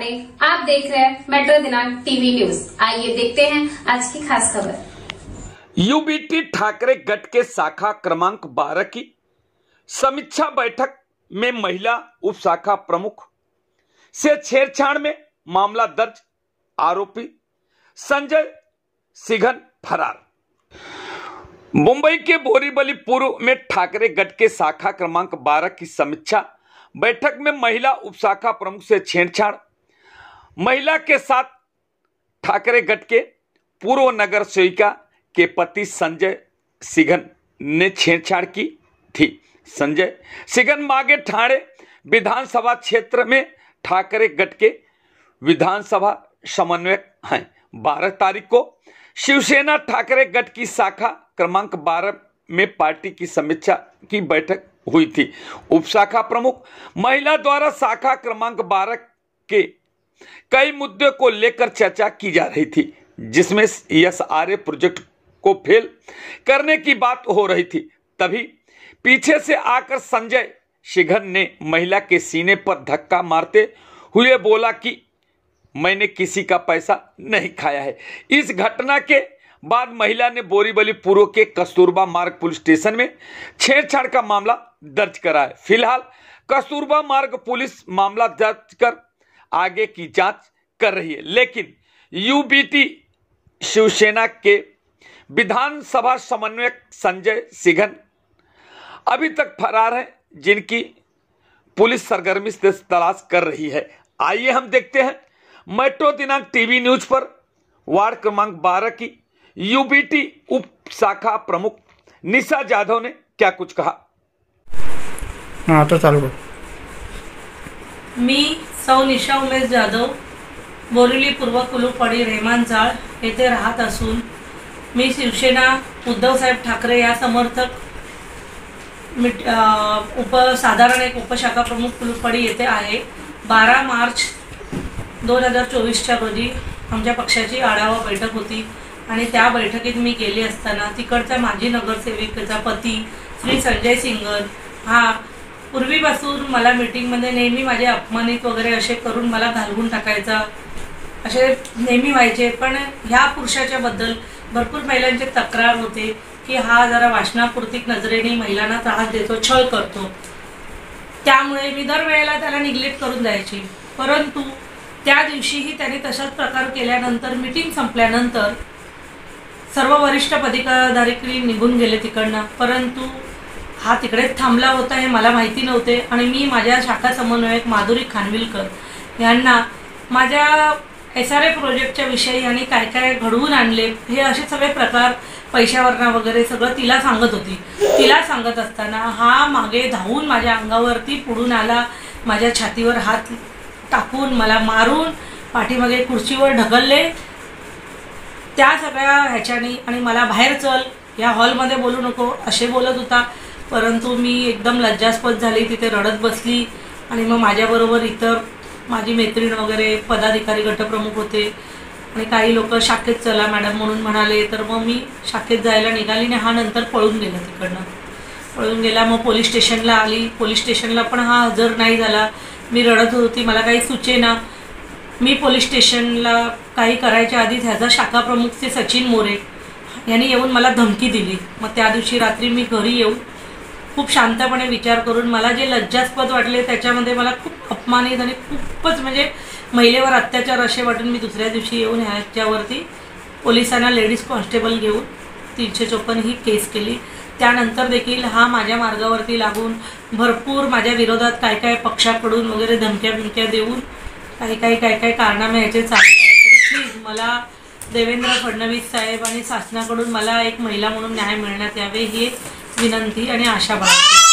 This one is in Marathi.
आप देख रहे हैं मेट्रो दिनांक टीवी न्यूज। आइए देखते हैं आज की खास खबर। यूबीटी ठाकरे गट के शाखा क्रमांक 12 की समीक्षा बैठक में महिला उप शाखा प्रमुख से छेड़छाड़ में मामला दर्ज, आरोपी संजय सिघन फरार। मुंबई के बोरीवली पूर्व में ठाकरे गट के शाखा क्रमांक 12 की समीक्षा बैठक में महिला उपशाखा प्रमुख से छेड़छाड़। महिला के साथ ठाकरे गट के पूर्व नगर सेविका के पति संजय सिघन ने छेड़छाड़ की थी। संजय सिघन मागे ठाणे विधानसभा क्षेत्र में ठाकरे गट के विधानसभा समन्वयक हैं। 12 तारीख को शिवसेना ठाकरे गट की शाखा क्रमांक 12 में पार्टी की समीक्षा की बैठक हुई थी। उपशाखा प्रमुख महिला द्वारा शाखा क्रमांक 12 के कई मुद्दों को लेकर चर्चा की जा रही थी, जिसमें एसआरए प्रोजेक्ट को फेल करने की बात हो रही थी। तभी पीछे से आकर संजय सिघन ने महिला के सीने पर धक्का मारते हुए बोला कि मैंने किसी का पैसा नहीं खाया है। इस घटना के बाद महिला ने बोरीवली पूर्व के कस्तूरबा मार्ग पुलिस स्टेशन में छेड़छाड़ का मामला दर्ज करा है। फिलहाल कस्तूरबा मार्ग पुलिस मामला दर्ज कर आगे की जांच कर रही है, लेकिन यूबीटी शिवसेना के विधानसभा समन्वयक संजय सिघन अभी तक फरार है, जिनकी पुलिस सरगर्मी से तलाश कर रही है। आइए हम देखते हैं मेट्रो दिनांक टीवी न्यूज पर वार्ड क्रमांक 12 की यूबीटी उप शाखा प्रमुख निशा जाधव ने क्या कुछ कहा। आता चालू। मी सौ निशा उमेश जाधव, बोरिवली पूर्व कुलूपवाडी रेहमान चाळ येथे राहत असून मी शिवसेना उद्धवसाहेब ठाकरे या समर्थक साधारण एक उपशाखा प्रमुख कुलूपवाडी येथे आहे। 12 मार्च 2024च्या रोजी आमच्या पक्षाची आढावा बैठक होती आणि त्या बैठकीत मी गेली असताना तिकडचा माजी नगरसेविकेचा पती श्री संजय सिंगर हा पूर्वीपासून मला मीटिंगमध्ये नेहमी माझे अपमानित वगैरे असे करून मला घालवून टाकायचा, असे नेहमी व्हायचे। पण ह्या पुरुषाच्या बद्दल भरपूर महिलांची तक्रार होते की हा जरा वाचनापुरती नजरेने महिलांना त्रास देतो, छळ करतो। त्यामुळे मी दरवेळेला त्याला निग्लेक्ट करून द्यायची। परंतु त्या दिवशीही त्याने तशाच प्रकार केल्यानंतर मीटिंग संपल्यानंतर सर्व वरिष्ठ पदाधिकारी निघून गेले तिकडनं, परंतु हा तिकडेच थांबला होता हे मला माहिती नव्हते। आणि मी माझ्या शाखा समन्वयक माधुरी खानविलकर यांना माझ्या एसआरए प्रोजेक्टच्या विषयी आणि काय काय घडवून आणले हे असे सगळे प्रकार पैशावरना वगैरे सगळं तिला सांगत होती। तिला सांगत असताना हा मागे धावून माझ्या अंगावरती पुढून आला, माझ्या छातीवर हात टाकून मला मारून पाठीमागे खुर्चीवर ढकलले त्या सगळ्या ह्याच्यानी, आणि मला बाहेर चल, या हॉलमध्ये बोलू नको असे बोलत होता। परंतु मी एकदम लज्जास्पद झाली, तिथे रडत बसली। आणि मग माझ्याबरोबर इतर माझी मैत्रीण वगैरे पदाधिकारी गटप्रमुख होते आणि काही लोक शाखेत चला मॅडम म्हणून म्हणाले, तर मग मी शाखेत जायला निघाली आणि हा नंतर पळून गेला, तिकडनं पळून गेला। मग पोलीस स्टेशनला आली, पोलीस स्टेशनला पण हा हजर नाही झाला। मी रडत होती, मला काही सुचेना। मी पोलीस स्टेशनला काही करायच्या आधीच ह्याचा शाखा प्रमुख ते सचिन मोरे यांनी येऊन मला धमकी दिली। मग त्या दिवशी रात्री मी घरी येऊन खूप शांतपणे विचार करून मला जे लज्जास्पद वाटले त्याच्यामध्ये मला खूप अपमानित आणि खूपच म्हणजे महिलेवर अत्याचार असे वाटून मी दुसऱ्या दिवशी येऊन ह्याच्यावरती पोलिसांना लेडीज कॉन्स्टेबल घेऊन 354 ही केस केली। त्यानंतर देखील हा माझ्या मार्गावरती लागून भरपूर माझ्या विरोधात काय काय पक्षाकडून वगैरे धमक्या बिमक्या देऊन काय काय कारनामे याचे चालले आहेत। तरी प्लीज मला देवेंद्र फडणवीस साहेब आणि शासनाकडून मला एक महिला म्हणून न्याय मिळण्यात यावे ही विनंती आणि आशा बाळगते।